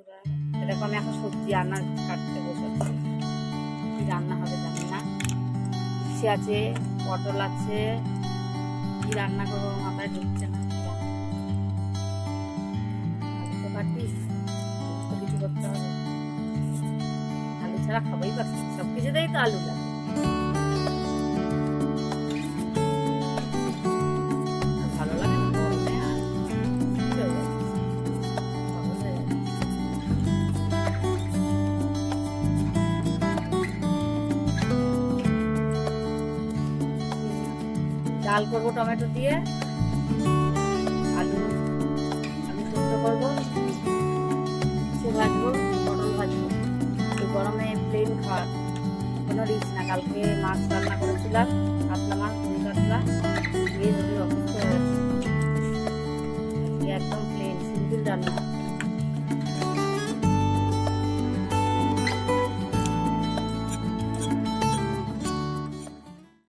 বন্ধুরা, এরকম আমি এখন সবজি রান্না কাটতে বসেছি। কি রান্না হবে জানি না। উচ্ছে আছে, পটল আছে, কি রান্না করবো মাথায় ঢুকছে না। আলু তো কাটিস, তো কিছু করতে হবে। আলু ছাড়া খাবোই পাচ্ছি, সব কিছুতেই তো আলু লাগে। ভালো লাগে না গরমে, আর ডাল করবো টমেটো দিয়ে, আলু আলু সেদ্ধ করবো, উচ্ছে ভাজবো, পটল ভাজবো। এই গরমে প্লেন খাওয়ার কোনো রিচ না। কালকে মাছ রান্না করেছিলাম, কাতলা মাছ, রুই কাতলা দিয়ে যদি অসুস্থ হয়ে গেছে। একদম প্লেন সিম্পল রান্না।